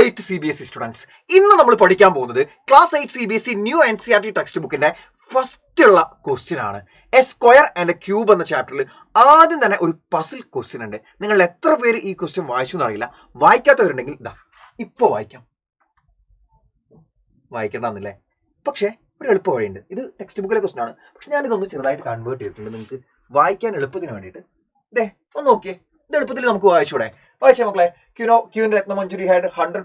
8 CBSE students, ഇന്ന് നമ്മൾ പഠിക്കാൻ പോകുന്നത് class 8 CBSE new NCERT text ബുക്കിന്റെ ഫസ്റ്റ് ഉള്ള ക്വസ്റ്റ്യൻ ആണ്. A square and A cube എന്ന ചാപ്റ്ററിൽ ആദ്യം തന്നെ ഒരു പസിൽ ക്വസ്റ്റ്യൻ ഉണ്ട്. നിങ്ങൾ എത്ര പേര് ഈ ക്വസ്റ്റ്യൻ വായിച്ചു എന്നറിയില്ല. വായിക്കാത്തവരുണ്ടെങ്കിൽ ഇതാ ഇപ്പൊ വായിക്കണ്ടെന്നില്ലേ? പക്ഷേ ഒരു എളുപ്പ വഴിയുണ്ട്. ഇത് ടെക്സ്റ്റ് ബുക്കിലെ ക്വസ്റ്റ്യൻ ആണ്, പക്ഷെ ഞാനിതൊന്ന് ചെറുതായിട്ട് കൺവേർട്ട് ചെയ്തിട്ടുണ്ട് നിങ്ങൾക്ക് വായിക്കാൻ എളുപ്പത്തിന് വേണ്ടിയിട്ട്. ഇതേ ഒന്ന് നോക്കിയേ, ഇത് എളുപ്പത്തിൽ നമുക്ക് വായിച്ചൂടെ? വായിച്ചേ മക്കളെ. Queen Ratnamanjari had 100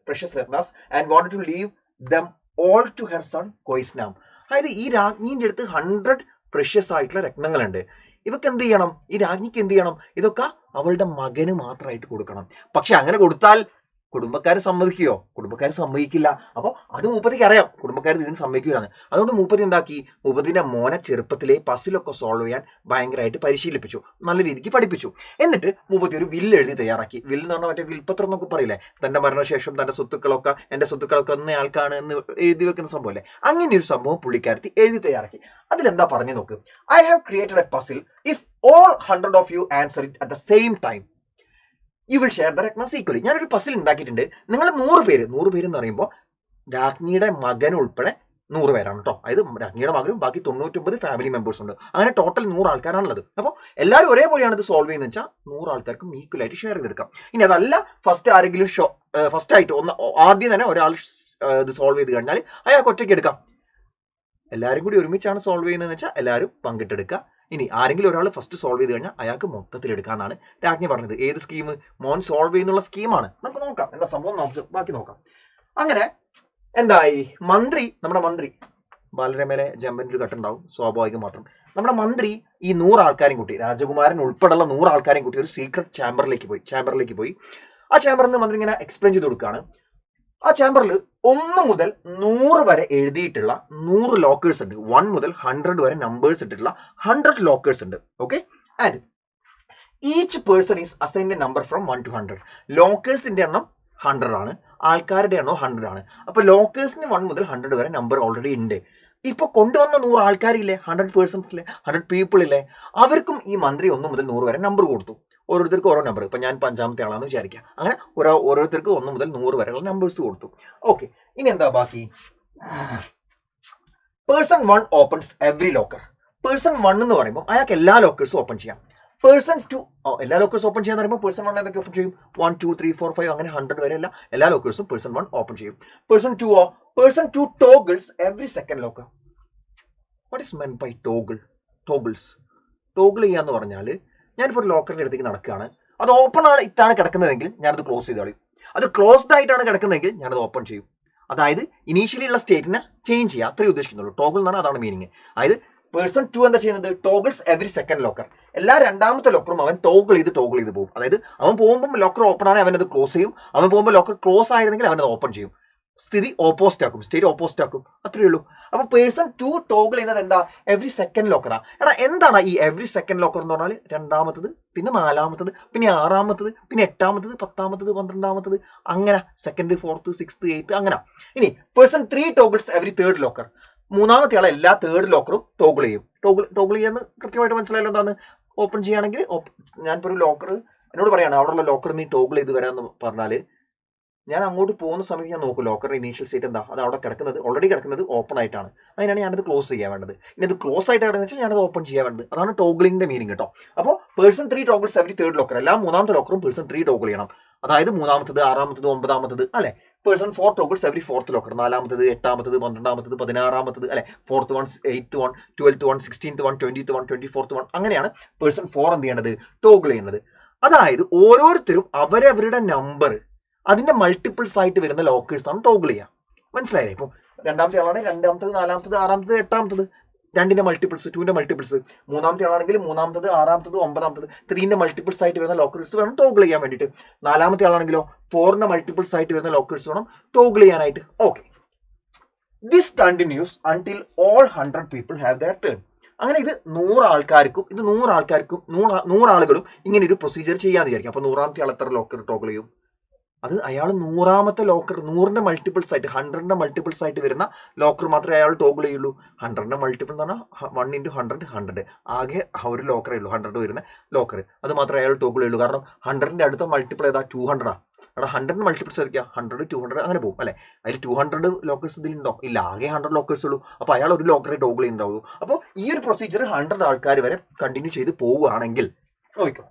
precious ratnas and wanted to leave them all to her son Koisnam. അതായത് ഈ രാജ്ഞിന്റെ അടുത്ത് 100 പ്രഷ്യസ് ആയിട്ടുള്ള രത്നങ്ങളുണ്ട്. ഇവക്ക് എന്ത് ചെയ്യണം? ഈ രാജ്ഞിക്ക് എന്ത് ചെയ്യണം? ഇതൊക്കെ അവളുടെ മകന് മാത്രമായിട്ട് കൊടുക്കണം. പക്ഷെ അങ്ങനെ കൊടുത്താൽ കുടുംബക്കാർ സമ്മതിക്കുകയോ? കുടുംബക്കാർ സമ്മതിക്കില്ല. അപ്പോൾ അത് മൂപ്പത്തിക്ക് അറിയാം കുടുംബക്കാർ ഇതിന് സമ്മതിക്കൂലാണ്. അതുകൊണ്ട് മൂപ്പത്തി എന്താക്കി? മൂപ്പത്തിന്റെ മോനെ ചെറുപ്പത്തിലെ പസിലൊക്കെ സോൾവ് ചെയ്യാൻ ഭയങ്കരമായിട്ട് പരിശീലിപ്പിച്ചു, നല്ല രീതിക്ക് പഠിപ്പിച്ചു. എന്നിട്ട് മൂപ്പത്തി ഒരു വില്ല് എഴുതി തയ്യാറാക്കി. വില്ല് എന്ന് പറഞ്ഞാൽ മറ്റേ വിൽപത്രം എന്നൊക്കെ പറയില്ലേ, തന്റെ മരണശേഷം തന്റെ എന്റെ സ്വത്തുക്കളൊക്കെ എന്ന ആൾക്കാണ് എന്ന് എഴുതി വെക്കുന്ന സംഭവം അല്ലേ, അങ്ങനെ ഒരു സംഭവം പുള്ളിക്കാരത്തി എഴുതി തയ്യാറാക്കി. അതിലെന്താ പറഞ്ഞു നോക്ക്. I have created A puzzle. If all 100 of you answer it at the same time, you will share the രത്നാസ് ഈക്വലി. ഞാനൊരു പസിൽ ഉണ്ടാക്കിയിട്ടുണ്ട്. നിങ്ങൾ 100 പേര് എന്ന് പറയുമ്പോൾ രാജ്ഞിയുടെ മകൻ ഉൾപ്പെടെ 100 പേരാണ് കേട്ടോ. അതായത് രാജ്ഞിയുടെ മകനും ബാക്കി 99 ഫാമിലി മെമ്പേഴ്സ് ഉണ്ട്. അങ്ങനെ ടോട്ടൽ 100 ആൾക്കാരാണുള്ളത്. അപ്പോൾ എല്ലാവരും ഒരേപോലെയാണ് ഇത് സോൾവ് ചെയ്യുന്നത് വെച്ചാൽ 100 ആൾക്കാർക്കും ഈക്വൽ ആയിട്ട് ഷെയർ ചെയ്തെടുക്കാം. ഇനി അതല്ല ഫസ്റ്റ് ആരെങ്കിലും ഫസ്റ്റ് ആയിട്ട് ആദ്യം തന്നെ ഒരാൾ ഇത് സോൾവ് ചെയ്ത് കഴിഞ്ഞാൽ അയാൾക്ക് ഒറ്റയ്ക്ക് എടുക്കാം. എല്ലാവരും കൂടി ഒരുമിച്ചാണ് സോൾവ് ചെയ്യുന്നതെന്ന് വെച്ചാൽ എല്ലാവരും പങ്കിട്ടെടുക്കുക. ഇനി ആരെങ്കിലും ഒരാൾ ഫസ്റ്റ് സോൾവ് ചെയ്ത് കഴിഞ്ഞാൽ അയാൾക്ക് മൊത്തത്തിൽ എടുക്കാന്നാണ് രാജ്ഞി പറഞ്ഞത്. ഏത് സ്കീം? മോൻ സോൾവ് ചെയ്യുന്നുള്ള സ്കീമാണ്. നമുക്ക് നോക്കാം എന്താ സംഭവം, നമുക്ക് ബാക്കി നോക്കാം. അങ്ങനെ എന്തായി? നമ്മുടെ മന്ത്രി ബാലരമയിലെ ജമ്പൻ്റെ ഒരു ഘട്ടമുണ്ടാവും, സ്വാഭാവികം മാത്രം. നമ്മുടെ മന്ത്രി ഈ 100 ആൾക്കാരും കൂട്ടി, രാജകുമാരൻ ഉൾപ്പെടെയുള്ള 100 ആൾക്കാരും കൂട്ടി ഒരു സീക്രട്ട് ചാമ്പറിലേക്ക് പോയി. ആ ചാമ്പറിൽ നിന്ന് മന്ത്രി ഇങ്ങനെ എക്സ്പ്ലെയിൻ ചെയ്ത് കൊടുക്കുകയാണ്. ആ ചാമ്പറിൽ 1 മുതൽ 100 വരെ എഴുതിയിട്ടുള്ള 100 ലോക്കേഴ്സ് ഉണ്ട്. 1 മുതൽ 100 വരെ നമ്പേഴ്സ് ഇട്ടിട്ടുള്ള 100 ലോക്കേഴ്സ് ഉണ്ട്. Okay, and each person is assigned A number from 1 to 100. ലോക്കേഴ്സിന്റെ എണ്ണം 100 ആണ്, ആൾക്കാരുടെ എണ്ണം 100 ആണ്. അപ്പൊ ലോക്കേഴ്സിന് 1 മുതൽ 100 വരെ നമ്പർ ഓൾറെഡി ഉണ്ട്. ഇപ്പൊ കൊണ്ടുവന്ന 100 ആൾക്കാരില്ലേ, 100 പേഴ്സൺസിലെ 100 പീപ്പിൾ ഇല്ലേ, അവർക്കും ഈ മന്ത്രി 1 മുതൽ 100 വരെ നമ്പർ കൊടുത്തു. ഓരോരുത്തർക്ക് ഓരോ നമ്പർ. ഇപ്പൊ ഞാൻ 5ാമത്തെ ആളാണെന്ന് വിചാരിക്കാം. അങ്ങനെ ഓരോരുത്തർക്ക് 1 മുതൽ 100 വരെയുള്ള നമ്പേഴ്സ് കൊടുത്തു. ഓക്കെ, ഇനി എന്താ ബാക്കി? Person 1 opens every locker. Person 1 എന്ന് പറയുമ്പോൾ അയാൾക്ക് എല്ലാ ലോക്കേഴ്സും ഓപ്പൺ ചെയ്യാം. പേഴ്സൺ 2 എല്ലാ ലോക്കേഴ്സും ഓപ്പൺ ചെയ്യാന്ന് പറയുമ്പോൾ പേഴ്സൺ 1 ഏതൊക്കെ ഓപ്പൺ ചെയ്യും? 1 2 3 4 5 അങ്ങനെ 100 വരെ എല്ലാ ലോക്കേഴ്സും പേഴ്സൺ 1 ഓപ്പൺ ചെയ്യും. Person 2 toggles every second locker. What is meant by toggles? Toggle ചെയ്യാന്ന് പറഞ്ഞാൽ ഞാനിപ്പോൾ ഒരു ലോക്കറിന്റെ അടുത്തേക്ക് നടക്കുകയാണ്. അത് ഓപ്പൺ ഇട്ടാണ് കിടക്കുന്നതെങ്കിൽ ഞാനത് ക്ലോസ് ചെയ്ത് കളയും. അത് ക്ലോസ്ഡ് ആയിട്ടാണ് കിടക്കുന്നതെങ്കിൽ ഞാനത് ഓപ്പൺ ചെയ്യും. അതായത് ഇനീഷ്യലി ഉള്ള സ്റ്റേറ്റിനെ ചേഞ്ച് ചെയ്യുക, അത്രേ ഉദ്ദേശിക്കുന്നുള്ളൂ. ടോഗിൾ എന്ന് പറഞ്ഞാൽ അതാണ് മീനിങ്. അതായത് പേഴ്സൺ 2 എന്താ ചെയ്യുന്നത്? Toggles every second locker. എല്ലാ 2ാമത്തെ ലോക്കറും അവൻ ടോഗിൾ ചെയ്ത് പോകും. അതായത് അവൻ പോകുമ്പോൾ ലോക്കർ ഓപ്പൺ ആണ്, അവനത് ക്ലോസ് ചെയ്യും. അവൻ പോകുമ്പോൾ ലോക്കർ ക്ലോസ് ആയിരുന്നെങ്കിൽ അവനത് ഓപ്പൺ ചെയ്യും. സ്റ്റേറ്റ് ഓപ്പോസിറ്റ് ആക്കും. അത്രയേ ഉള്ളൂ. അപ്പൊ പേഴ്സൺ 2 ടോഗിൾ ചെയ്യുന്നത് എന്താ? എവറി സെക്കൻഡ് ലോക്കറാ. എടാ എന്താണ് ഈ എവറി സെക്കൻഡ് ലോക്കർ എന്ന് പറഞ്ഞാൽ? 2ാമത്തത്, പിന്നെ 4ാമത്തത്, പിന്നെ 6ാമത്തത്, പിന്നെ 8ാമത്തത്, 10ാമത്തത്, 12ാമത്തത്, അങ്ങനെ 2nd 4th 6th 8th അങ്ങനെ. ഇനി person 3 toggles every third locker. 3ാമത്തെ ആളെ എല്ലാ തേർഡ് ലോക്കറും ടോഗിൾ ചെയ്യും. ടോഗിൾ ചെയ്യാന്ന് കൃത്യമായിട്ട് മനസ്സിലായല്ലോ. എന്താണ് ഓപ്പൺ ചെയ്യുകയാണെങ്കിൽ? ഞാനിപ്പോൾ ഒരു ലോക്കർ എന്നോട് പറയാണ് അവിടെയുള്ള ലോക്കർ നീ ടോഗിൾ ചെയ്ത് വരാമെന്ന് പറഞ്ഞാൽ ഞാൻ അങ്ങോട്ട് പോകുന്ന സമയത്ത് ഞാൻ നോക്കും ലോക്കറിന്റെ ഇനീഷ്യൽ സ്റ്റേറ്റ് എന്താ, അത് അവിടെ ഓൾറെഡി കിടക്കുന്നത് ഓപ്പൺ ആയിട്ടാണ്. അതിനാണ് ഞാനത് ക്ലോസ് ചെയ്യാൻ വേണ്ടത്. ഇനി അത് ക്ലോസ് ആയിട്ട് കിടക്കുന്നത് വെച്ചാൽ ഞാനത് ഓപ്പൺ ചെയ്യാൻ വേണ്ടത്. അതാണ് ടോഗിളിന്റെ മീനിങ് കേട്ടോ. അപ്പോൾ person 3 toggles every third locker. എല്ലാ 3ാമത്തെ ലോക്കറും പേഴ്സൺ 3 ടോഗിൾ ചെയ്യണം. അതായത് 3ാമത്തത്, 6ാമത്തത്, 9ാമത്തത് അല്ലെ. Person 4 toggles every 4th locker. 4ാമത്തത്, 8ാമത്തത്, 12ാമത്തത്, 16ാമത്തത് അല്ലെ. 4th 1, 8th 1, 12th 1, 16th 1, 20th 1, 24th 1 അങ്ങനെയാണ് പേഴ്സൺ 4 എന്ത് ചെയ്യേണ്ടത്? ടോഗിൾ ചെയ്യുന്നത്. അതായത് ഓരോരുത്തരും അവരവരുടെ നമ്പർ അതിന്റെ മൾട്ടിപ്പിൾസ് ആയിട്ട് വരുന്ന ലോക്കേഴ്സ് ആണ് ടോഗിൾ ചെയ്യുക. മനസ്സിലായില്ലേ? ഇപ്പം 2ാമത്തെ ആളാണെങ്കിൽ 2ാമത്തത്, 4ാമത്തത്, 6ാമത്തത്, 8ാമത്തത് 2ന്റെ മൾട്ടിപ്പിൾസ്, 2ന്റെ മൾട്ടിപ്പിൾസ്. 3ാമത്തെ ആളാണെങ്കിൽ 3ാമത്തത്, 6ാമത്തത്, 9ാമത്തത് 3ന്റെ മൾട്ടിപ്പിൾസ് ആയിട്ട് വരുന്ന ലോക്കേഴ്സ് വേണം ടോഗിൾ ചെയ്യാൻ വേണ്ടിയിട്ട്. 4ാമത്തെ ആളാണെങ്കിലോ 4ന്റെ മൾട്ടിപ്പിൾസ് ആയിട്ട് വരുന്ന ലോക്കേഴ്സ് വേണം ടോഗിൾ ചെയ്യാനായിട്ട്. Okay, this continuous until all 100 people have their turn. അങ്ങനെ ഇത് 100 ആളുകളും ഇങ്ങനെ ഒരു പ്രൊസീജിയർ ചെയ്യാന്ന് വിചാരിക്കും. അപ്പൊ 100ാമത്തെ ആൾ എത്ര ലോക്കർ ടോഗിൾ ചെയ്യും? അത് അയാൾ 100ാമത്തെ ലോക്കർ, 100ന്റെ മൾട്ടിപ്പിൾസ് ആയിട്ട് 100ന്റെ മൾട്ടിപ്പിൾസ് ആയിട്ട് വരുന്ന ലോക്കർ മാത്രമേ അയാൾ ടോഗിൾ ചെയ്യുള്ളൂ. 100ന്റെ മൾട്ടിപ്പിൾ എന്ന് പറഞ്ഞാൽ 1 × 100 100, ആകെ ഒരു ലോക്കറേ ഉള്ളൂ 100 വരുന്ന ലോക്കർ, അത് മാത്രമേ അയാൾ ടോഗിൾ ചെയ്യുള്ളൂ. കാരണം 100ന്റെ അടുത്ത മൾട്ടിപ്പിൾ ഏതാ 200 അവിടെ 100 മൾട്ടിപ്പിൾസ് ആയിരിക്കാം 100 200 അങ്ങനെ പോകും അല്ലെ. അതിൽ 200 ലോക്കേഴ്സ് ഇതിലുണ്ടോ? ഇല്ല, ആകെ 100 ലോക്കേഴ്സ് ഉള്ളൂ. അപ്പോൾ അയാൾ ഒരു ലോക്കറെ ടോഗിൾ ചെയ്യുന്നുണ്ടാവുള്ളൂ. അപ്പോൾ ഈ ഒരു പ്രൊസീജിയർ 100 ആൾക്കാർ വരെ കണ്ടിന്യൂ ചെയ്ത് പോവുകയാണെങ്കിൽ നോക്കിക്കോ,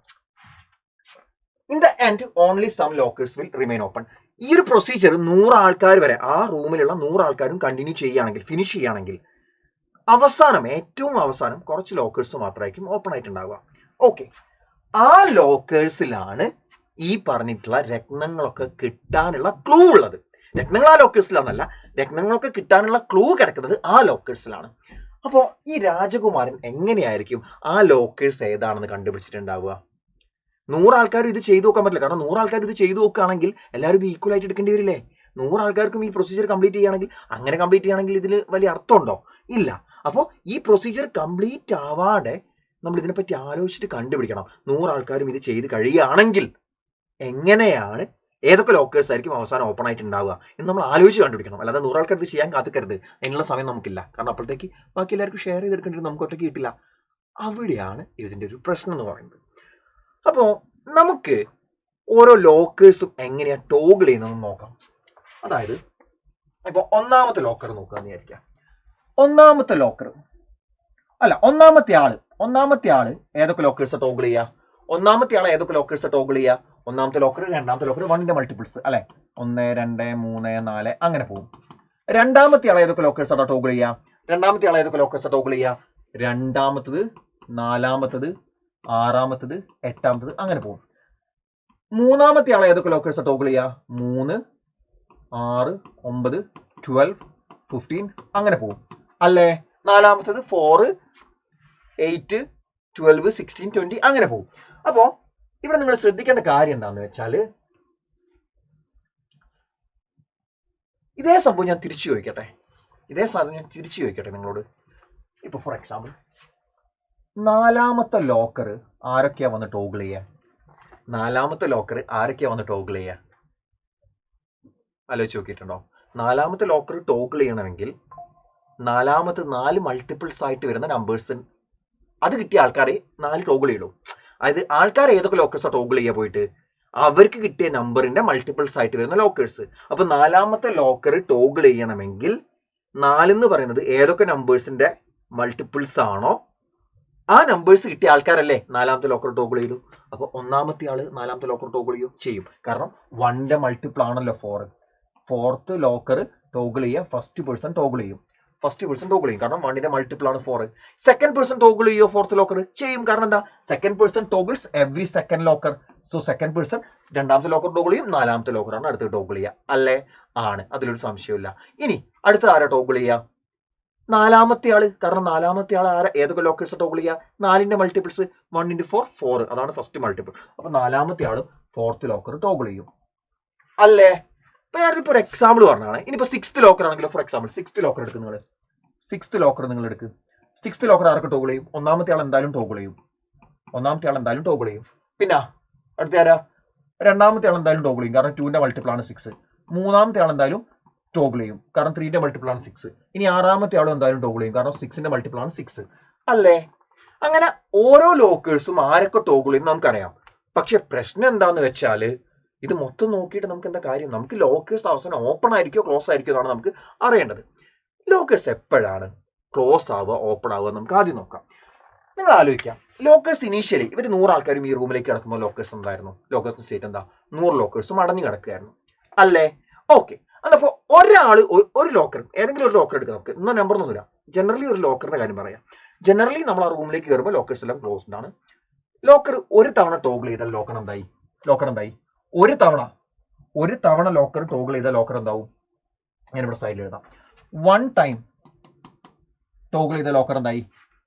in the end only some lockers will remain open. ഈ ഒരു പ്രൊസീജിയർ 100 ആൾക്കാർ വരെ, ആ റൂമിലുള്ള 100 ആൾക്കാരും കണ്ടിന്യൂ ചെയ്യുകയാണെങ്കിൽ, ഫിനിഷ് ചെയ്യുകയാണെങ്കിൽ, അവസാനം ഏറ്റവും അവസാനം കുറച്ച് ലോക്കേഴ്സ് മാത്രമായിരിക്കും ഓപ്പൺ ആയിട്ടുണ്ടാവുക. ഓക്കെ, ആ ലോക്കേഴ്സിലാണ് ഈ പറഞ്ഞിട്ടുള്ള രത്നങ്ങളൊക്കെ കിട്ടാനുള്ള ക്ലൂ ഉള്ളത്. രത്നങ്ങൾ ആ ലോക്കേഴ്സിലാണെന്നല്ല, രത്നങ്ങളൊക്കെ കിട്ടാനുള്ള ക്ലൂ കിടക്കുന്നത് ആ ലോക്കേഴ്സിലാണ്. അപ്പോൾ ഈ രാജകുമാരൻ എങ്ങനെയായിരിക്കും ആ ലോക്കേഴ്സ് ഏതാണെന്ന് കണ്ടുപിടിച്ചിട്ടുണ്ടാവുക? 100 ആൾക്കാർ ഇത് ചെയ്തു നോക്കാൻ പറ്റില്ല. കാരണം 100 ആൾക്കാർ ഇത് ചെയ്തു നോക്കുകയാണെങ്കിൽ എല്ലാവരും ഇത് ഈക്വൽ ആയിട്ട് എടുക്കേണ്ടി വരില്ലേ? 100 ആൾക്കാർക്കും ഈ പ്രൊസീജിയർ കംപ്ലീറ്റ് ചെയ്യുകയാണെങ്കിൽ, അങ്ങനെ കംപ്ലീറ്റ് ചെയ്യുകയാണെങ്കിൽ ഇതിൽ വലിയ അർത്ഥമുണ്ടോ? ഇല്ല. അപ്പോൾ ഈ പ്രൊസീജിയർ കംപ്ലീറ്റ് ആവാതെ നമ്മൾ ഇതിനെപ്പറ്റി ആലോചിച്ചിട്ട് കണ്ടുപിടിക്കണം. 100 ആൾക്കാരും ഇത് ചെയ്ത് കഴിയുകയാണെങ്കിൽ എങ്ങനെയാണ്, ഏതൊക്കെ ലോക്കേഴ്സ് ആയിരിക്കും അവസാനം ഓപ്പൺ ആയിട്ട് ഉണ്ടാവുക എന്ന് നമ്മൾ ആലോചിച്ച് കണ്ടുപിടിക്കണം. അല്ലാതെ 100 ആൾക്കാർ ഇത് ചെയ്യാൻ കാത്തിക്കരുത്. അതിനുള്ള സമയം നമുക്കില്ല. കാരണം അപ്പോഴത്തേക്ക് ബാക്കി എല്ലാവർക്കും ഷെയർ ചെയ്തെടുക്കേണ്ടത് നമുക്ക് ഒറ്റയ്ക്ക് കിട്ടില്ല. അവിടെയാണ് ഇതിൻ്റെ ഒരു പ്രശ്നം എന്ന് പറയുന്നത്. അപ്പോൾ നമുക്ക് ഓരോ ലോക്കേഴ്സും എങ്ങനെയാണ് ടോഗിൾ ചെയ്യുന്നതെന്ന് നോക്കാം. അതായത് ഇപ്പോൾ ഒന്നാമത്തെ ലോക്കർ നോക്കുകയെന്ന് വിചാരിക്കാം. ഒന്നാമത്തെ ആള് ഏതൊക്കെ ലോക്കേഴ്സ് ടോഗിൾ ചെയ്യുക? ഒന്നാമത്തെ ലോക്കർ, രണ്ടാമത്തെ ലോക്കർ 1ന്റെ മൾട്ടിപ്പിൾസ് അല്ലെ, 1 2 3 4 അങ്ങനെ പോകും. രണ്ടാമത്തെ ആളെ ഏതൊക്കെ ലോക്കേഴ്സ് ടോഗിൾ ചെയ്യുക? രണ്ടാമത്തത്, നാലാമത്തത്, ആറാമത്തത്, എട്ടാമത്തത് അങ്ങനെ പോകും. മൂന്നാമത്തെ ആളെ ഏതൊക്കെ ലോക്കേഴ്സ് ടോഗിൾ ചെയ്യുക? 3 6 9 12 15 അങ്ങനെ പോകും അല്ലേ. നാലാമത്തത് 4 8 12 16 20 അങ്ങനെ പോകും. അപ്പോൾ ഇവിടെ നിങ്ങൾ ശ്രദ്ധിക്കേണ്ട കാര്യം എന്താണെന്ന് വെച്ചാൽ, ഇതേ സംഭവം ഞാൻ തിരിച്ചു ചോദിക്കട്ടെ നിങ്ങളോട്. ഇപ്പൊ ഫോർ എക്സാമ്പിൾ, നാലാമത്തെ ലോക്കർ ആരൊക്കെയാ വന്ന് ടോഗിൾ ചെയ്യുക? ആലോചിച്ച് നോക്കിയിട്ടുണ്ടോ? നാലാമത്തെ ലോക്കർ ടോഗിൾ ചെയ്യണമെങ്കിൽ നാലാമത്തെ 4 മൾട്ടിപ്പിൾസ് ആയിട്ട് വരുന്ന നമ്പേഴ്സ്, അത് കിട്ടിയ ആൾക്കാരെ 4 ടോഗിൾ ചെയ്യൂ. അതായത് ആൾക്കാർ ഏതൊക്കെ ലോക്കേഴ്സാണ് ടോഗിൾ ചെയ്യുക പോയിട്ട് അവർക്ക് കിട്ടിയ നമ്പറിന്റെ മൾട്ടിപ്പിൾസ് ആയിട്ട് വരുന്ന ലോക്കേഴ്സ്. അപ്പൊ നാലാമത്തെ ലോക്കർ ടോഗിൾ ചെയ്യണമെങ്കിൽ 4 എന്ന് പറയുന്നത് ഏതൊക്കെ നമ്പേഴ്സിന്റെ മൾട്ടിപ്പിൾസ് ആണോ ആ നമ്പേഴ്സ് കിട്ടിയ ആൾക്കാരല്ലേ നാലാമത്തെ ലോക്കർ ടോഗിൾ ചെയ്തു. അപ്പൊ ഒന്നാമത്തെ ആള് നാലാമത്തെ ലോക്കർ ടോഗിൾ ചെയ്യും. കാരണം 1ന്റെ മൾട്ടിപ്പിൾ ആണല്ലോ 4. ഫോർത്ത് ലോക്കർ ടോഗിൾ ചെയ്യുക, ഫസ്റ്റ് പേഴ്സൺ ടോഗിൾ ചെയ്യും. കാരണം 1ന്റെ മൾട്ടിപ്പിൾ ആണ് 4. സെക്കൻഡ് പേഴ്സൺ ടോഗിൾ ചെയ്യോ? ഫോർത്ത് ലോക്കർ ചെയ്യും. കാരണം എന്താ? Second person toggles every second locker. So second person രണ്ടാമത്തെ ലോക്കർ ടോഗിൾ ചെയ്യും, നാലാമത്തെ ലോക്കറാണ് അടുത്ത് ടോഗിൾ ചെയ്യുക അല്ലേ? ആണ്, അതിലൊരു സംശയമില്ല. ഇനി അടുത്ത ആരാ ടോഗിൾ ചെയ്യുക? നാലാമത്തെ ആള്. കാരണം നാലാമത്തെ ആൾ ആരാ? ഏതൊക്കെ ലോക്കേഴ്സ് ടോഗിൾ ചെയ്യുക? 4ന്റെ മൾട്ടിപ്പിൾസ് 1 × 4 4, അതാണ് ഫസ്റ്റ് മൾട്ടിപ്പിൾ. അപ്പൊ നാലാമത്തെ ആളും ഫോർത്ത് ലോക്കർ ടോഗിൾ ചെയ്യും അല്ലേ? ഇപ്പൊ ഞാനിപ്പോ ഒരു എക്സാമ്പിൾ പറഞ്ഞാണ്. ഇനിയിപ്പോ 6th ലോക്കർ ആണെങ്കിലോ, ഫോർ എക്സാമ്പിൾ 6th ലോക്കർ എടുക്കും നിങ്ങൾ. 6th ലോക്കർ നിങ്ങൾ എടുക്കും. 6th ലോക്കർ ആരൊക്കെ ടോഗിൾ ചെയ്യും? ഒന്നാമത്തെ ആൾ എന്തായാലും ടോഗിൾ ചെയ്യും. പിന്നെ അടുത്ത ആരാ? രണ്ടാമത്തെ ആൾ എന്തായാലും ടോഗിൾ ചെയ്യും. കാരണം 2ന്റെ മൾട്ടിപ്പിൾ ആണ് 6. മൂന്നാമത്തെ ആൾ എന്തായാലും ടോഗിൾ ചെയ്യും. കാരണം 3ന്റെ മൾട്ടിപ്പിൾ ആണ് 6. ഇനി ആറാമത്തെ ആളും എന്തായാലും ടോഗിൾ ചെയ്യും. കാരണം 6ന്റെ മൾട്ടിപ്പിൾ ആണ് 6 അല്ലേ? അങ്ങനെ ഓരോ ലോക്കേഴ്സും ആരൊക്കെ ടോഗിൾ ചെയ്യും നമുക്കറിയാം. പക്ഷെ പ്രശ്നം എന്താന്ന് വെച്ചാൽ, ഇത് മൊത്തം നോക്കിയിട്ട് നമുക്ക് എന്താ കാര്യം? നമുക്ക് ലോക്കേഴ്സ് അവസാനം ഓപ്പൺ ആയിരിക്കോ ക്ലോസ് ആയിരിക്കോ എന്നാണ് നമുക്ക് അറിയേണ്ടത്. ലോക്കേഴ്സ് എപ്പോഴാണ് ക്ലോസ് ആവുക ഓപ്പൺ ആവുക നമുക്ക് ആദ്യം നോക്കാം. നിങ്ങൾ ആലോചിക്കാം, ലോക്കേഴ്സ് ഇനീഷ്യലി ഇവർ 100 ആൾക്കാരും ഈ റൂമിലേക്ക് കിടക്കുമ്പോൾ ലോക്കേഴ്സ് എന്തായിരുന്നു? ലോക്കേഴ്സ് സ്റ്റേറ്റ് എന്താ? 100 ലോക്കേഴ്സും അടഞ്ഞു കിടക്കുകയായിരുന്നു അല്ലേ? ഓക്കെ, അതപ്പോ ഒരാള് ഒരു ലോക്കർ, ഏതെങ്കിലും ഒരു ലോക്കർ എടുക്കുക. നമുക്ക് ഇന്ന നമ്പർ ഒന്നുമില്ല, ജനറലി ഒരു ലോക്കറിന്റെ കാര്യം പറയാം. ജനറലി നമ്മൾ ആ റൂമിലേക്ക് കയറുമ്പോൾ ലോക്കേഴ്സ് എല്ലാം ക്ലോസ്ഡ് ആണ്. ലോക്കർ ഒരു തവണ ടോഗിൾ ചെയ്താൽ ലോക്കർ എന്തായി? ഒരു തവണ ലോക്കർ ടോഗിൾ ചെയ്താൽ ലോക്കർ എന്താവും? ഞാൻ ഇവിടെ സൈഡിൽ എഴുതാം. 1 ടൈം ടോഗിൾ ചെയ്ത ലോക്കർ എന്തായി?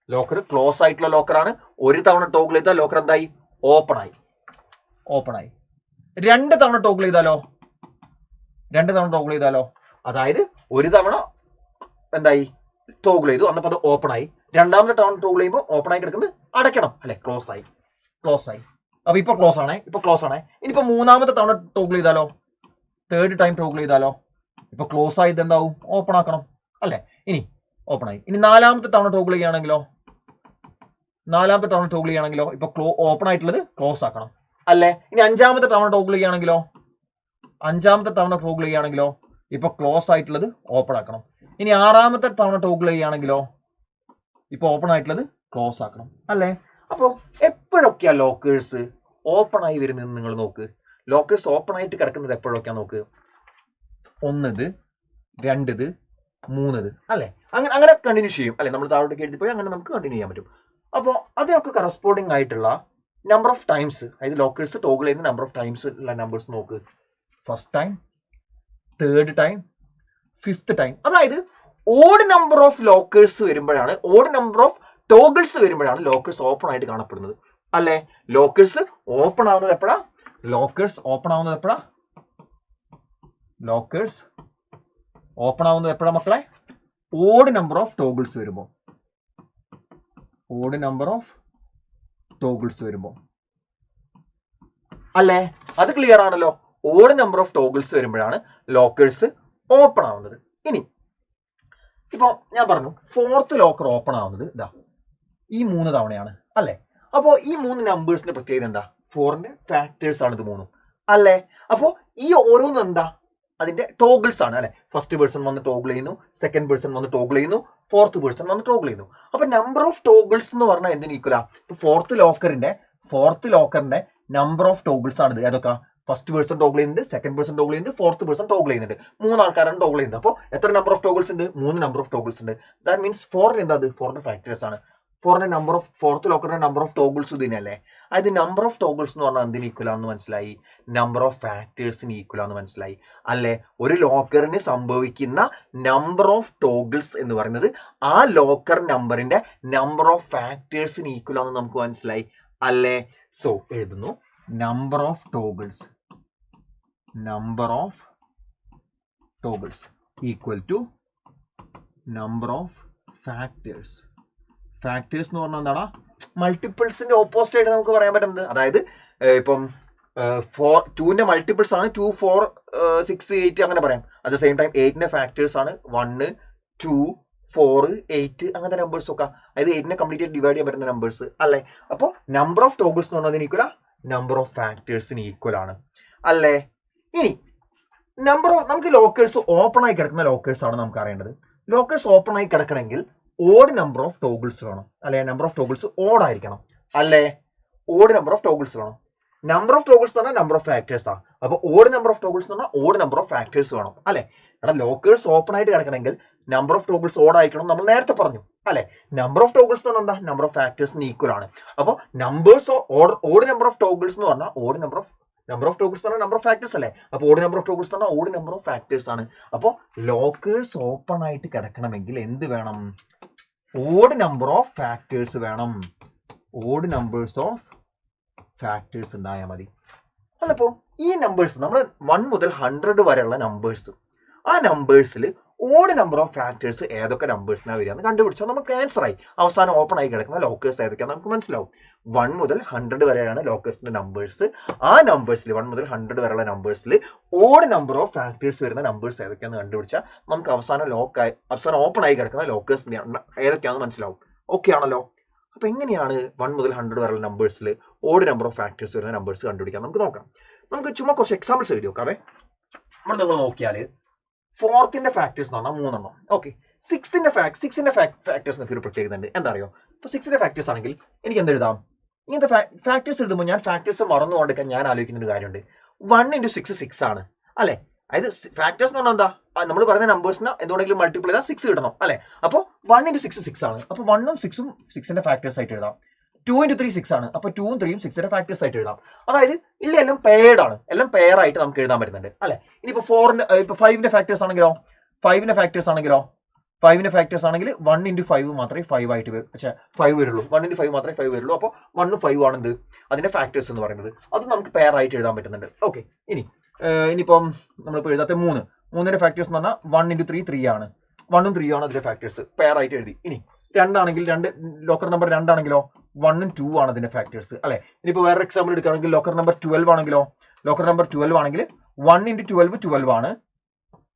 ലോക്കർ ക്ലോസ് ആയിട്ടുള്ള ലോക്കറാണ്. ഒരു തവണ ടോഗിൾ ചെയ്താൽ ലോക്കർ എന്തായി? ഓപ്പൺ ആയി. 2 തവണ ടോഗിൾ ചെയ്താലോ? അതായത് ഒരു തവണ എന്തായി? ടോഗിൾ ചെയ്തു, അന്നപ്പോൾ അത് ഓപ്പൺ ആയി. രണ്ടാമത്തെ തവണ ടോഗിൾ ചെയ്യുമ്പോൾ ഓപ്പൺ ആയി കിടക്കുന്നത് അടയ്ക്കണം അല്ലെ? ക്ലോസ് ആയി. അപ്പൊ ഇപ്പൊ ക്ലോസ് ആണേ. ഇനിയിപ്പോ മൂന്നാമത്തെ തവണ ടോഗിൾ ചെയ്താലോ? തേർഡ് ടൈം ടോഗിൾ ചെയ്താലോ ഇപ്പൊ ക്ലോസ് ആയത് എന്താവും ഓപ്പൺ ആക്കണം അല്ലെ. ഇനി ഓപ്പൺ ആയി. ഇനി നാലാമത്തെ തവണ ടോഗിൾ ചെയ്യുകയാണെങ്കിലോ ഇപ്പൊ ഓപ്പൺ ആയിട്ടുള്ളത് ക്ലോസ് ആക്കണം അല്ലെ. ഇനി അഞ്ചാമത്തെ തവണ ടോഗിൾ ചെയ്യുകയാണെങ്കിലോ ഇപ്പൊ ക്ലോസ് ആയിട്ടുള്ളത് ഓപ്പൺ ആക്കണം. ഇനി ആറാമത്തെ തവണ ടോഗിൾ ചെയ്യുകയാണെങ്കിലോ ഇപ്പൊ ഓപ്പൺ ആയിട്ടുള്ളത് ക്ലോസ് ആക്കണം അല്ലെ. അപ്പോൾ എപ്പോഴൊക്കെയാ ലോക്കേഴ്സ് ഓപ്പൺ ആയി വരുന്നത് നിങ്ങൾ നോക്ക്. ലോക്കേഴ്സ് ഓപ്പൺ ആയിട്ട് കിടക്കുന്നത് എപ്പോഴൊക്കെയാ നോക്ക്. ഒന്നത്, രണ്ടത്, മൂന്നത് അല്ലെ. അങ്ങനെ കണ്ടിന്യൂ ചെയ്യും അല്ലെ. നമ്മൾ താഴോട്ടേക്ക് എഴുതി പോയി അങ്ങനെ നമുക്ക് കണ്ടിന്യൂ ചെയ്യാൻ പറ്റും. അപ്പോൾ അതിനൊക്കെ കറസ്പോണ്ടിങ് ആയിട്ടുള്ള നമ്പർ ഓഫ് ടൈംസ്, അതായത് ലോക്കേഴ്സ് ടോഗിൾ ചെയ്യുന്ന നമ്പർ ഓഫ് ടൈംസ് ഉള്ള നമ്പേഴ്സ് നോക്ക്. First time, third time, fifth time. അതായത് ഓഡ് നമ്പർ ഓഫ് ലോക്കേഴ്സ് വരുമ്പോഴാണ്, ഓഡ് നമ്പർ ഓഫ് ടോഗിൾസ് വരുമ്പോഴാണ് ലോക്കേഴ്സ് ഓപ്പൺ ആയിട്ട് കാണപ്പെടുന്നത് അല്ലെ. ലോക്കേഴ്സ് ഓപ്പൺ ആവുന്നത് എപ്പോഴാ മക്കളെ? ഓഡ് നമ്പർ ഓഫ് ടോഗിൾസ് വരുമ്പോൾ അല്ലേ. അത് ക്ലിയർ ആണല്ലോ. ഓഡ് നമ്പർ ഓഫ് ടോഗിൾസ് വരുമ്പോഴാണ് ലോക്കേഴ്സ് ഓപ്പൺ ആവുന്നത്. ഇനി ഇപ്പൊ ഞാൻ പറഞ്ഞു ഫോർത്ത് ലോക്കർ ഓപ്പൺ ആവുന്നത് ഇതാ ഈ 3 തവണയാണ് അല്ലെ. അപ്പോ ഈ 3 നമ്പേഴ്സിന്റെ പ്രത്യേകത എന്താ? 4ന്റെ ഫാക്ടേഴ്സ് ആണ് ഇത് 3 അല്ലെ. അപ്പോ ഈ ഓരോന്നും എന്താ? അതിന്റെ ടോഗിൾസ് ആണ് അല്ലെ. ഫസ്റ്റ് പേഴ്സൺ വന്ന് ടോഗിൾ ചെയ്യുന്നു, സെക്കൻഡ് പേഴ്സൺ വന്ന് ടോഗിൾ ചെയ്യുന്നു, ഫോർത്ത് പേഴ്സൺ വന്ന് ടോഗിൾ ചെയ്യുന്നു. അപ്പൊ നമ്പർ ഓഫ് ടോഗിൾസ് എന്ന് പറഞ്ഞാൽ എന്തിന് ഈക്വലാ? ഇപ്പൊ ഫോർത്ത് ലോക്കറിന്റെ നമ്പർ ഓഫ് ടോഗിൾസ് ആണ് ഇത്. ഏതൊക്കെ? ഫസ്റ്റ് പേഴ്സൺ ടോഗിൾ ചെയ്യുന്നുണ്ട്, സെക്കൻഡ് പേഴ്സൺ ടോഗിൾ ചെയ്യുന്നുണ്ട്, ഫോർത്ത് പേഴ്സൺ ടോഗിൾ ചെയ്യുന്നുണ്ട്. 3 ആൾക്കാരാണ് ടോഗിൾ ചെയ്യുന്നത്. അപ്പോൾ എത്ര നമ്പർ ഓഫ് ടോഗിൾസ് ഉണ്ട്? 3 നമ്പർ ഓഫ് ടോഗിൾസ് ഉണ്ട്. ദാറ്റ് മീൻസ് 4 എന്താ? 4ന്റെ ഫാക്ടേഴ്സ് ആണ്. ഫോർത്ത് ലോക്കറിന്റെ നമ്പർ ഓഫ് ടോഗിൾസ് ഇതിനല്ലേ. അതായത് നമ്പർ ഓഫ് ടോഗിൾസ് എന്ന് പറഞ്ഞാൽ എന്തിന് ഈക്വൽ ആണെന്ന് മനസ്സിലായി? നമ്പർ ഓഫ് ഫാക്ടേഴ്സിന് ഈക്വൽ ആണെന്ന് മനസ്സിലായി അല്ലെ. ഒരു ലോക്കറിന് സംഭവിക്കുന്ന നമ്പർ ഓഫ് ടോഗിൾസ് എന്ന് പറയുന്നത് ആ ലോക്കർ നമ്പറിന്റെ നമ്പർ ഓഫ് ഫാക്ടേഴ്സിന് ഈക്വൽ ആണെന്ന് നമുക്ക് മനസ്സിലായി അല്ലെ. സോ എഴുതുന്നു number of toggles equal to number of factors. Factors എന്ന് പറഞ്ഞാൽ എന്താണ്? മൾട്ടിപ്പിൾസിന്റെ ഓപ്പോസിറ്റ് ആയിട്ട് നമുക്ക് പറയാൻ പറ്റുന്നത്. അതായത് ഇപ്പം 2ന്റെ മൾട്ടിപ്പിൾസ് ആണ് 2, 4, 6, 8 അങ്ങനെ പറയാം. അറ്റ് ദ സെയിം ടൈം 8ന്റെ ഫാക്ടേഴ്സ് ആണ് 1, 2, 4, 8 അങ്ങനത്തെ നമ്പേഴ്സ് ഒക്കെ. അതായത് 8നെ കംപ്ലീറ്റ് ഡിവൈഡ് ചെയ്യാൻ പറ്റുന്ന നമ്പേഴ്സ് അല്ലെ. അപ്പോൾ നമ്പർ ഓഫ് ടോഗിൾസ് എന്ന് പറഞ്ഞതിന് ഈക്വൽ നമ്പർ ഓഫ് ഫാക്ടേഴ്സിന് ഈക്വൽ ആണ് അല്ലേ. ഇനി നമുക്ക് ലോക്കേഴ്സ് ഓപ്പൺ ആയി കിടക്കുന്ന ലോക്കേഴ്സ് ആണ് നമുക്ക് അറിയേണ്ടത്. ലോക്കേഴ്സ് ഓപ്പൺ ആയി കിടക്കണമെങ്കിൽ ഓഡ് നമ്പർ ഓഫ് ടോഗിൾസ് വേണം അല്ലെ. നമ്പർ ഓഫ് ടോഗിൾസ് ഓഡ് ആയിരിക്കണം അല്ലെ. ഓഡ് നമ്പർ ഓഫ് ടോഗിൾസ് വേണം. നമ്പർ ഓഫ് ടോഗിൾസ് എന്ന് പറഞ്ഞാൽ നമ്പർ ഓഫ് ഫാക്ടേഴ്സ് ആണ്. അപ്പോൾ ഓഡ് നമ്പർ ഓഫ് ടോഗിൾസ് എന്ന് പറഞ്ഞാൽ ഓഡ് നമ്പർ ഓഫ് ഫാക്ടേഴ്സ് വേണം അല്ലെ. കാരണം ലോക്കേഴ്സ് ഓപ്പൺ ആയിട്ട് കിടക്കണമെങ്കിൽ നമ്പർ ഓഫ് ടോഗിൾസ് ഓഡ് ആയിരിക്കണം നമ്മൾ നേരത്തെ പറഞ്ഞു അല്ലെ. നമ്പർ ഓഫ് ടോഗിൾസ് എന്ന് പറഞ്ഞാൽ എന്താ? നമ്പർ ഓഫ് ഫാക്ടേഴ്സിന് ഈക്വൽ ആണ്. അപ്പോൾ ഓഡ് നമ്പർ ഓഫ് ടോഗിൾസ് എന്ന് പറഞ്ഞാൽ നമ്പർ ഓഫ് ടോഗിൾസ് എന്ന് പറഞ്ഞാൽ നമ്പർ ഓഫ് ഫാക്ടേഴ്സ് അല്ലേ. അപ്പോൾ ഓഡ് നമ്പർ ഓഫ് ടോഗിൾസ് എന്ന് പറഞ്ഞാൽ ഓഡ് നമ്പർ ഓഫ് ഫാക്ടേഴ്സ് ആണ്. അപ്പോൾ ലോക്കേഴ്സ് ഓപ്പൺ ആയിട്ട് കിടക്കണമെങ്കിൽ എന്ത് വേണം? ഓഡ് നമ്പർ ഓഫ് ഫാക്ടേഴ്സ് വേണം. ഓഡ് നമ്പേഴ്സ് ഓഫ് ഫാക്ടേഴ്സ് ഉണ്ടായാൽ മതി അല്ലപ്പോ. ഈ നമ്പേഴ്സ് നമ്മൾ 1 മുതൽ 100 വരെയുള്ള നമ്പേഴ്സ്, ആ നമ്പേഴ്സിൽ ഓഡ് നമ്പർ ഓഫ് ഫാക്ടേഴ്സ് ഏതൊക്കെ നമ്പേഴ്സിനാണ് വരിക എന്ന് കണ്ടുപിടിച്ചാൽ നമുക്ക് ആൻസർ ആയി. അവസാനം ഓപ്പൺ ആയി കിടക്കുന്ന ലോക്കേഴ്സ് ഏതൊക്കെയാണെന്ന് നമുക്ക് മനസ്സിലാവും. 1 മുതൽ 100 വരെയാണ് ലോക്കേഴ്സിന്റെ നമ്പേഴ്സ്. ആ നമ്പേഴ്സിൽ 1 മുതൽ 100 വരെയുള്ള നമ്പേഴ്സിൽ ഓഡ് നമ്പർ ഓഫ് ഫാക്ടേഴ്സ് വരുന്ന നമ്പേഴ്സ് ഏതൊക്കെയാണെന്ന് കണ്ടുപിടിച്ചാൽ നമുക്ക് അവസാനം ഓപ്പൺ ആയി കിടക്കുന്ന ലോക്കേഴ്സ് ഏതൊക്കെയാണെന്ന് മനസ്സിലാവും. ഓക്കെ ആണല്ലോ. അപ്പൊ എങ്ങനെയാണ് 1 മുതൽ 100 വരെയുള്ള നമ്പേഴ്സിൽ ഓഡ് നമ്പർ ഓഫ് ഫാക്ടേഴ്സ് വരുന്ന നമ്പേഴ്സ് കണ്ടുപിടിക്കാൻ നമുക്ക് നോക്കാം. നമുക്ക് ചുമ്മാ കുറച്ച് എക്സാമ്പിൾസ് എഴുതി നോക്കാവേ. നമ്മൾ നിങ്ങൾ നോക്കിയാൽ 4ന്റെ ഫാക്ടേഴ്സ് എന്ന് പറഞ്ഞാൽ 3 എണ്ണം. ഓക്കെ. 6ന്റെ ഫാക്ടേഴ്സ് നമുക്ക് ഒരു പ്രത്യേകത ഉണ്ട്. എന്താ അറിയോ? ഇപ്പൊ 6ന്റെ ഫാക്ടേഴ്സ് ആണെങ്കിൽ എനിക്ക് എന്തെഴുതാം? ഇങ്ങനത്തെ ഫാക്ടേഴ്സ് എഴുതുമ്പോൾ ഞാൻ ഫാക്ടേഴ്സ് മറന്നുകൊണ്ടിരിക്കാൻ ഞാൻ ആലോചിക്കുന്ന ഒരു കാര്യമുണ്ട്. 1 × 6 6 ആണ് അല്ലെ. അതായത് ഫാക്ടേഴ്സ് എന്ന് പറഞ്ഞാൽ എന്താ? നമ്മൾ പറയുന്ന നമ്പേഴ്സിന് എന്തുകൊണ്ടെങ്കിലും മൾട്ടിപ്പിൾ ചെയ്താൽ 6 കിട്ടണം അല്ലെ. അപ്പോൾ 1 × 6 6 ആണ്. അപ്പോൾ 1ഉം 6ഉം 6ന്റെ ഫാക്ടേഴ്സ് ആയിട്ട് എഴുതാം. 2 × 3 6 ആണ്. അപ്പോൾ 2ഉം 3ഉം 6ന്റെ ഫാക്ടേഴ്സ് ആയിട്ട് എഴുതാം. അതായത് ഇല്ല എല്ലാം പെയർഡ് ആണ്, എല്ലാം പെയർ ആയിട്ട് നമുക്ക് എഴുതാൻ പറ്റുന്നുണ്ട് അല്ലെ. ഇനിയിപ്പോൾ 5ന്റെ ഫാക്ടേഴ്സ് ആണെങ്കിലോ 5ന്റെ ഫാക്ടേഴ്സ് ആണെങ്കിൽ 1 × 5 മാത്രമേ 5 ആയിട്ട് വരും. പക്ഷേ 5 വരുള്ളൂ. 1 × 5 മാത്രമേ 5 വരുള്ളൂ. അപ്പോൾ 1ഉം 5ഉം ആണെന്ത് അതിന്റെ ഫാക്ടേഴ്സ് എന്ന് പറയുന്നത്. അത് നമുക്ക് പെയർ ആയിട്ട് എഴുതാൻ പറ്റുന്നുണ്ട്. ഓക്കെ. ഇനിയിപ്പം നമ്മളിപ്പോൾ എഴുതാത്ത 3ന്റെ ഫാക്ടേഴ്സ് എന്ന് പറഞ്ഞാൽ 1 × 3 3 ആണ്. 1ഉം 3ഉം ആണ് അതിന്റെ ഫാക്ടേഴ്സ്. പെയർ ആയിട്ട് എഴുതി. ഇനി 2 ആണെങ്കിൽ ലോക്കർ നമ്പർ 2 ആണെങ്കിലോ 1ഉം 2 ആണ് അതിന്റെ ഫാക്ടേഴ്സ് അല്ലെ. ഇനിയിപ്പോൾ വേറെ എക്സാമ്പിൾ എടുക്കുകയാണെങ്കിൽ ലോക്കർ നമ്പർ 12 ആണെങ്കിലോ ലോക്കർ നമ്പർ 12 ആണെങ്കിൽ 1 into 12 12 ആണ്.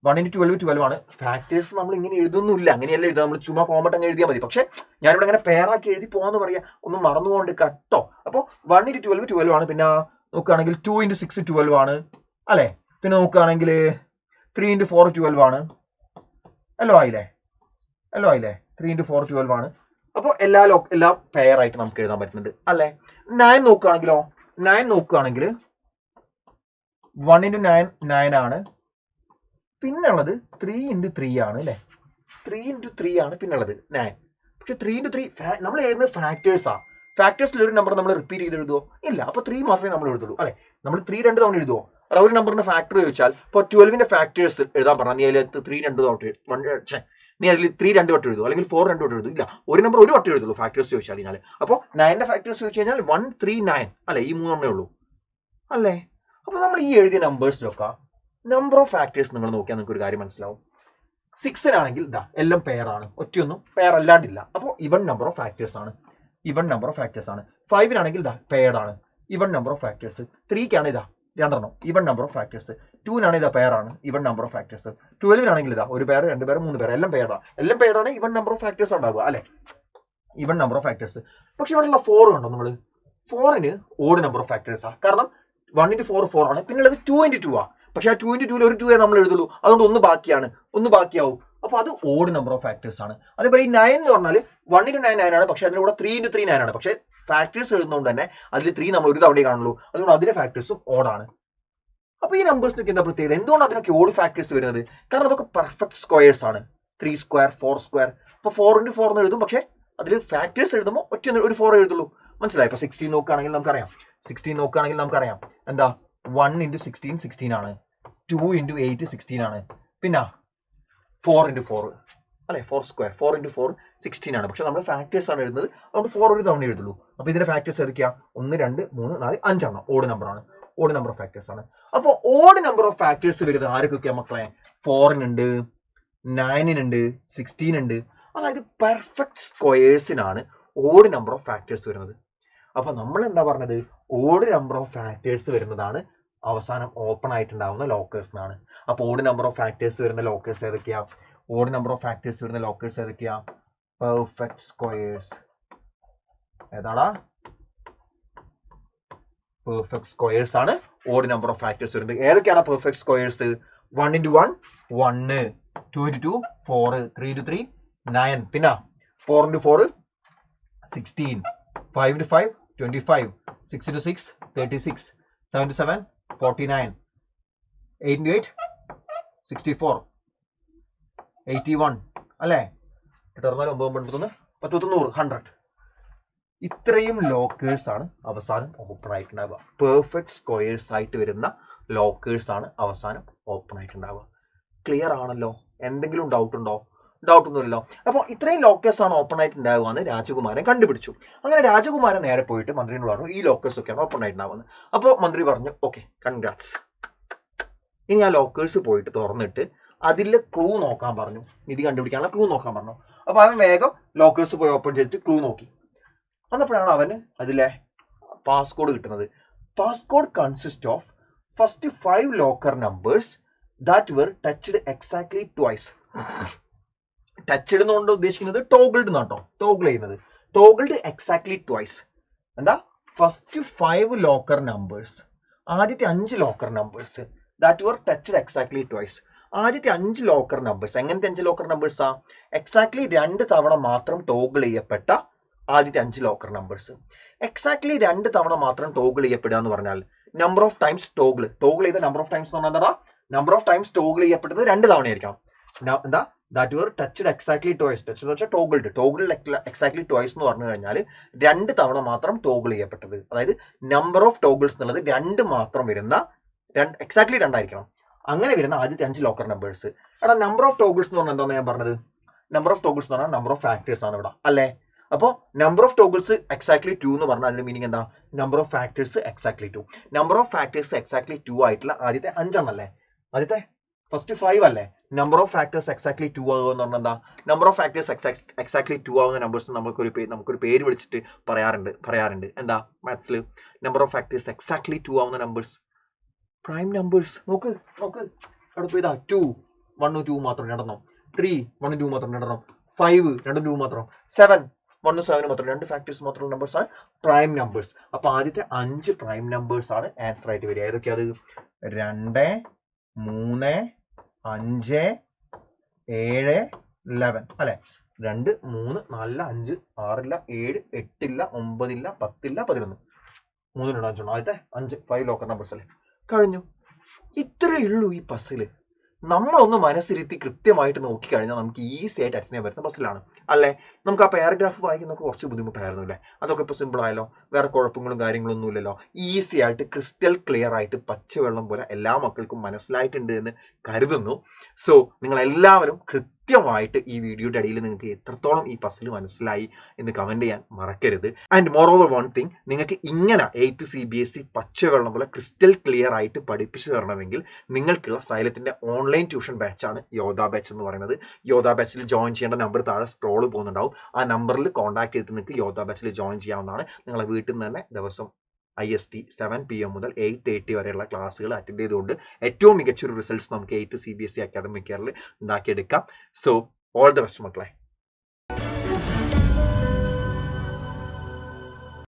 1 into 12 12 ആണ്. ഫാക്ടേഴ്സ് നമ്മൾ ഇങ്ങനെ എഴുതുന്നില്ല, അങ്ങനെയല്ല എഴുതുക, നമ്മൾ ചുമ്മാ കോമട്ട് അങ്ങ് എഴുതിയാൽ മതി. പക്ഷെ ഞാനിവിടെ അങ്ങനെ പേരാക്കി എഴുതി പോകാന്ന് പറയാ, ഒന്നും മറന്നുകൊണ്ട് കേട്ടോ. അപ്പോൾ 1 into 12 12 ആണ്. പിന്നെ നോക്കുകയാണെങ്കിൽ 2 into 6 12 ആണ് അല്ലെ. പിന്നെ നോക്കുകയാണെങ്കിൽ 3 into 4 12 ആണ്. എല്ലോ ആയില്ലേ 3 into 4 12 ആണ്. അപ്പോൾ എല്ലാം പെയറായിട്ട് നമുക്ക് എഴുതാൻ പറ്റുന്നുണ്ട് അല്ലെ. 9 നോക്കുകയാണെങ്കിലോ, 9 നോക്കുകയാണെങ്കിൽ 1 into 9 9 ആണ്. പിന്നെ ഉള്ളത് 3 into 3 ആണ് അല്ലെ. 3 into 3 ആണ് പിന്നെ ഉള്ളത് 9. പക്ഷെ 3 into 3 നമ്മൾ എഴുതുന്നത് ഫാക്ടേഴ്സാ. ഫാക്ടേഴ്സിൽ ഒരു നമ്പർ നമ്മൾ റിപ്പീറ്റ് ചെയ്ത് എഴുതുമോ? ഇല്ല. അപ്പൊ 3 മാത്രമേ നമ്മൾ എഴുതുള്ളൂ അല്ലെ. നമ്മൾ 3 2 തവണ എഴുതുമോ? അല്ല, ഒരു നമ്പറിന്റെ ഫാക്ടർ ചോദിച്ചാൽ ഇപ്പോൾ 12ന്റെ ഫാക്ടേഴ്സ് എഴുതാൻ പറഞ്ഞാൽ നീ അതിൽ 3 2 തവണ നീ അതിൽ 3 2 വട്ടം എഴുതും, അല്ലെങ്കിൽ 4 2 വട്ടം എഴുതും. ഇല്ല, ഒരു നമ്പർ ഒരു വട്ടം എഴുതുള്ളൂ ഫാക്ടേഴ്സ് ചോദിച്ചാൽ കഴിഞ്ഞാൽ. അപ്പോൾ 9ന്റെ ഫാക്ടേഴ്സ് ചോദിച്ചു കഴിഞ്ഞാൽ 1 3 9 അല്ലെ, ഈ 3 ഉള്ളൂ അല്ലേ. അപ്പൊ നമ്മൾ ഈ എഴുതിയ നമ്പേഴ്സിലൊക്കെ നമ്പർ ഓഫ് ഫാക്ടേഴ്സ് നിങ്ങൾ നോക്കിയാൽ നിങ്ങൾക്ക് ഒരു കാര്യം മനസ്സിലാവും. 6-നാണെങ്കിൽ ഇതാ എല്ലാം പെയറാണ്, ഒറ്റയൊന്നും പെയർ അല്ലാണ്ടില്ല. അപ്പോൾ ഇവൺ നമ്പർ ഓഫ് ഫാക്ടേഴ്സ് ആണ്. 5-നാണെങ്കിൽ ഇതാ പെയർഡാണ്, ഇവൺ നമ്പർ ഓഫ് ഫാക്ടേഴ്സ്. 3-ക്കാണ് ഇതാ 2 ഇവൺ നമ്പർ ഓഫ് ഫാക്ടേഴ്സ്. 2-നാണ് ഇതാ പെയറാണ്, ഇവൺ നമ്പർ ഓഫ് ഫാക്ടേഴ്സ്. 12-നാണെങ്കിൽ ഇതാ ഒരു പെയർ 2 പെയർ 3 പെയർ എല്ലാം പെയറാണ്, ഇവൺ നമ്പർ ഓഫ് ഫാക്ടേഴ്സ് ഉണ്ടാവുക അല്ലെ, ഇവൺ നമ്പർ ഓഫ് ഫാക്ടേഴ്സ്. പക്ഷെ ഇവിടെയുള്ള 4 കണ്ടോ നിങ്ങൾ, 4-ന് ഓഡ് നമ്പർ ഓഫ് ഫാക്ടേഴ്സാണ്. കാരണം 1 into 4 4 ആണ്. പിന്നെ ഉള്ളത് 2 into 2 ആ. പക്ഷെ ആ 2 into 2 ഒരു 2 നമ്മൾ എഴുതുള്ളൂ, അതുകൊണ്ട് ഒന്ന് ബാക്കിയാവും. അപ്പൊ അത് ഓഡ് നമ്പർ ഓഫ് ഫാക്ടേഴ്സ് ആണ്. അതേപോലെ ഈ 9 എന്ന് പറഞ്ഞാൽ 1 into 9 9 ആണ്. പക്ഷെ അതിന്റെ കൂടെ 3 into 3 9 ആണ്. പക്ഷെ ഫാക്ടേഴ്സ് എഴുതുന്നതുകൊണ്ട് തന്നെ അതിൽ 3 നമ്മൾ ഒരു തവണയെ കാണുള്ളൂ, അതുകൊണ്ട് അതിന്റെ ഫാക്ടേഴ്സും ഓടാണ്. അപ്പൊ ഈ നമ്പേഴ്സിനൊക്കെ എന്താ പ്രത്യേകത? എന്തുകൊണ്ട് അതിനൊക്കെ ഓഡ് ഫാക്ടേഴ്സ് വരുന്നത്? കാരണം അതൊക്കെ പെർഫെക്റ്റ് സ്ക്വയേഴ്സ് ആണ്. 3 square 4 square. അപ്പൊ 4 into 4 എന്ന് എഴുതും, പക്ഷെ അതിൽ ഫാക്ടേഴ്സ് എഴുതുമ്പോൾ ഒരു 4 എഴുതുള്ളൂ. മനസ്സിലായി? ഇപ്പൊ 16 നോക്കുകയാണെങ്കിൽ നമുക്കറിയാം എന്താ 1 into 16 16 ആണ്, 2 into 8 16 ആണ്, പിന്നെ 4 into 4 അല്ലെ, 4 square 4 into 4 16 ആണ്. പക്ഷെ നമ്മൾ ഫാക്ടേഴ്സ് ആണ് എഴുതുന്നത്, അതുകൊണ്ട് 4 ഒരു തവണ എഴുതുള്ളൂ. അപ്പൊ ഇതിന്റെ ഫാക്ടേഴ്സ് ഏതൊക്കെയാ? 1 2 3 4 5 എണ്ണം ഓഡ് നമ്പർ ആണ്, ഓഡ് നമ്പർ ഓഫ് ഫാക്ടേഴ്സ് ആണ്. അപ്പോൾ ഓഡ് നമ്പർ ഓഫ് ഫാക്ടേഴ്സ് വരുന്നത് ആരൊക്കെയാ മക്കളെ? 4-നുണ്ട്, 9-നുണ്ട്, 16-നുണ്ട്. അതായത് പെർഫെക്റ്റ് സ്ക്വയേഴ്സിനാണ് ഓഡ് നമ്പർ ഓഫ് ഫാക്ടേഴ്സ് വരുന്നത്. അപ്പൊ നമ്മൾ എന്താ പറഞ്ഞത്? ഓഡ് നമ്പർ ഓഫ് ഫാക്ടേഴ്സ് വരുന്നതാണ് അവസാനം ഓപ്പൺ ആയിട്ടുണ്ടാവുന്ന ലോക്കേഴ്സ് എന്നാണ്. അപ്പൊ ഓഡ് നമ്പർ ഓഫ് ഫാക്ടേഴ്സ് വരുന്ന ലോക്കേഴ്സ് ഏതൊക്കെയാ? Perfect squares. ഏതാടാ? പെർഫെക്റ്റ് സ്ക്വയേഴ്സ് ആണ് ഓഡ് നമ്പർ ഓഫ് ഫാക്ടേഴ്സ് വരുന്നത്. ഏതൊക്കെയാണ് perfect squares? 1 into 1 1, 2 into 2 4, 3 into 3 9, പിന്നെ 4 into 4 16, 5 into 5 25, 6 into 6 36, 7 into 7 49, 8 into 8 64, 81 അല്ലേ, 100. ഇത്രയും ലോക്കേഴ്സ് ആണ് അവസാനം ഓപ്പൺ ആയിട്ടുണ്ടാവുക. പെർഫെക്റ്റ് സ്ക്വയേഴ്സ് ആയിട്ട് വരുന്ന ലോക്കേഴ്സ് ആണ് അവസാനം ഓപ്പൺ ആയിട്ടുണ്ടാവുക. ക്ലിയർ ആണല്ലോ? എന്തെങ്കിലും ഡൗട്ട് ഉണ്ടോ? ഡൗട്ടൊന്നുമില്ലല്ലോ. അപ്പോൾ ഇത്രയും ലോക്കേഴ്സ് ആണ് ഓപ്പൺ ആയിട്ടുണ്ടാവുക എന്ന് രാജകുമാരൻ കണ്ടുപിടിച്ചു. അങ്ങനെ രാജകുമാരൻ നേരെ പോയിട്ട് മന്ത്രിയോട് പറഞ്ഞു ഈ ലോക്കേഴ്സ് ഒക്കെയാണ് ഓപ്പൺ ആയിട്ടുണ്ടാവുന്നത്. അപ്പോൾ മന്ത്രി പറഞ്ഞു ഓക്കെ, കൺഗ്രാറ്റ്സ്. ഇനി ആ ലോക്കേഴ്സ് പോയിട്ട് തുറന്നിട്ട് അതിലെ ക്ലൂ നോക്കാൻ പറഞ്ഞു, നിധി കണ്ടുപിടിക്കാനുള്ള ക്ലൂ നോക്കാൻ പറഞ്ഞു. അപ്പോൾ അവൻ വേഗം ലോക്കേഴ്സ് പോയി ഓപ്പൺ ചെയ്തിട്ട് ക്ലൂ നോക്കി. അന്നപ്പോഴാണ് അവന് അതിലെ പാസ്കോഡ് കിട്ടുന്നത്. Passcode consist of first 5 locker numbers that were touched exactly twice. Touched എന്നുകൊണ്ട് ഉദ്ദേശിക്കുന്നത് ടോഗിൾഡ് എന്നാട്ടോ, ടോഗിൾ ചെയ്യുന്നത്. Toggled exactly twice. എന്താ? ഫസ്റ്റ് 5 ലോക്കർ നമ്പേഴ്സ്, ആദ്യത്തെ 5 locker numbers that were touched exactly twice. ആദ്യത്തെ 5 ലോക്കർ നമ്പേഴ്സ്. എങ്ങനത്തെ 5 ലോക്കർ നമ്പേഴ്സാ? എക്സാക്ട്ലി 2 തവണ മാത്രം ടോഗിൾ ചെയ്യപ്പെട്ട ആദ്യത്തെ 5 ലോക്കർ നമ്പേഴ്സ്. എക്സാക്ട്ലി 2 തവണ മാത്രം ടോഗിൾ ചെയ്യപ്പെടുക എന്ന് പറഞ്ഞാൽ നമ്പർ ഓഫ് ടൈംസ് ടോഗിൾ ചെയ്ത നമ്പർ ഓഫ് ടൈംസ് എന്ന് പറഞ്ഞാൽ എന്താ? നമ്പർ ഓഫ് ടൈംസ് ടോഗിൾ ചെയ്യപ്പെട്ടത് 2 തവണയായിരിക്കണം. എന്താ? That were touched exactly twice. Touch എന്ന് വെച്ചാൽ ടോഗിൾഡ് എക്സാക്ട്ലി ട്വൈസ് എന്ന് പറഞ്ഞു കഴിഞ്ഞാൽ 2 തവണ മാത്രം ടോഗിൾ ചെയ്യപ്പെട്ടത്. അതായത് നമ്പർ ഓഫ് ടോഗിൾസ് എന്നുള്ളത് 2 മാത്രം വരുന്ന, എക്സാക്ട്ലി 2 ആയിരിക്കണം. അങ്ങനെ വരുന്ന ആദ്യത്തെ 5 ലോക്കർ നമ്പേഴ്സ്. എടാ, നമ്പർ ഓഫ് ടോഗിൾസ് എന്ന് പറഞ്ഞാൽ എന്താണെന്ന് ഞാൻ പറഞ്ഞത്? നമ്പർ ഓഫ് ടോഗിൾസ് എന്ന് പറഞ്ഞാൽ നമ്പർ ഓഫ് ഫാക്ടേഴ്സ് ആണ് ഇവിടെ അല്ലേ. അപ്പോൾ നമ്പർ ഓഫ് ടോഗിൾസ് എക്സാക്ട്ലി 2 എന്ന് പറഞ്ഞാൽ അതിന്റെ മീനിങ് എന്താ? Number of factors exactly 2. Number of factors exactly 2 ആയിട്ടുള്ള ആദ്യത്തെ 5 എണ്ണം അല്ലേ, ആദ്യത്തെ ഫസ്റ്റ് 5 അല്ലേ. നമ്പർ ഓഫ് ഫാക്ടേഴ്സ് എക്സാക്ട്ലി 2 ആകുക എന്ന് പറഞ്ഞാൽ എന്താ? നമ്പർ ഓഫ് ഫാക്ടേഴ്സ് എക്സാക്ട്ലി 2 ആകുന്ന നമ്പേഴ്സ് നമുക്കൊരു പേര് വിളിച്ചിട്ട് പറയാറുണ്ട്. എന്താ? മാത്സിൽ നമ്പർ ഓഫ് ഫാക്ടേഴ്സ് എക്സാക്ട്ലി 2 ആവുന്ന നമ്പേഴ്സ് പ്രൈം നമ്പേഴ്സ് നോക്ക് അവിടെ പോയതാ 2 1 2 മാത്രം 2 3 1 2 മാത്രം 2 5 2 2 മാത്രം 7 1 7 മാത്രം 2 ഫാക്ടേഴ്സ് മാത്രമുള്ള നമ്പേഴ്സ് ആണ് പ്രൈം നമ്പേഴ്സ്. അപ്പൊ ആദ്യത്തെ 5 പ്രൈം നമ്പേഴ്സ് ആണ് ആൻസർ ആയിട്ട് വരിക. ഏതൊക്കെയാ അത്? 2 3 5 7 11 അല്ലെ? 2 3 4 5 6 7 8 9 10 11 3 2 5 ആദ്യത്തെ 5 5 ലോക്കർ നമ്പേഴ്സ് അല്ലേ? കഴിഞ്ഞു. ഇത്രയേ ഉള്ളൂ ഈ പസില്. നമ്മളൊന്ന് മനസ്സിരുത്തി കൃത്യമായിട്ട് നോക്കിക്കഴിഞ്ഞാൽ നമുക്ക് ഈസി ആയിട്ട് അറ്റൻഡ് ചെയ്യാൻ പറ്റുന്ന പസിലാണ് അല്ലേ? നമുക്ക് ആ പാരഗ്രാഫ് വായിക്കുന്നൊക്കെ കുറച്ച് ബുദ്ധിമുട്ടായിരുന്നു അല്ലേ? അതൊക്കെ ഇപ്പോൾ സിമ്പിൾ ആയല്ലോ, വേറെ കുഴപ്പങ്ങളും കാര്യങ്ങളൊന്നും ഇല്ലല്ലോ. ഈസി ആയിട്ട് ക്രിസ്റ്റൽ ക്ലിയർ ആയിട്ട് പച്ചവെള്ളം പോലെ എല്ലാ മക്കൾക്കും മനസ്സിലായിട്ടുണ്ട് എന്ന് കരുതുന്നു. സോ നിങ്ങൾ എല്ലാവരും കൃത്യമായിട്ട് ഈ വീഡിയോയുടെ അടിയിൽ നിങ്ങൾക്ക് എത്രത്തോളം ഈ പസിൽ മനസ്സിലായി എന്ന് കമന്റ് ചെയ്യാൻ മറക്കരുത്. And more over one thing, നിങ്ങൾക്ക് ഇങ്ങനെ 8th CBSE പച്ചവെള്ളം പോലെ ക്രിസ്റ്റൽ ക്ലിയർ ആയിട്ട് പഠിപ്പിച്ചു തരണമെങ്കിൽ നിങ്ങൾക്കുള്ള സൈലത്തിന്റെ ഓൺലൈൻ ട്യൂഷൻ ബാച്ചാണ് യോധ ബാച്ച് എന്ന് പറയുന്നത്. യോധ ബാച്ചിൽ ജോയിൻ ചെയ്യേണ്ട നമ്പർ താഴെ സ്ക്രോൾ പോകുന്നുണ്ടാവും. ആ നമ്പറിൽ കോൺടാക്ട് ചെയ്തിട്ട് നിങ്ങൾക്ക് യോധ ബാച്ചിൽ ജോയിൻ ചെയ്യാവുന്നതാണ്. നിങ്ങളെ വീട്ടിൽ നിന്ന് തന്നെ ദിവസം IST 7 PM മുതൽ 8:30 വരെയുള്ള ക്ലാസ്സുകൾ അറ്റൻഡ് ചെയ്തുകൊണ്ട് ഏറ്റവും മികച്ചൊരു റിസൾട്ട്സ് നമുക്ക് 8th CBSE അക്കാദമിക് ഇയറിൽ ഉണ്ടാക്കിയെടുക്കാം. സോ ഓൾ ദ ബെസ്റ്റ് മക്കളെ.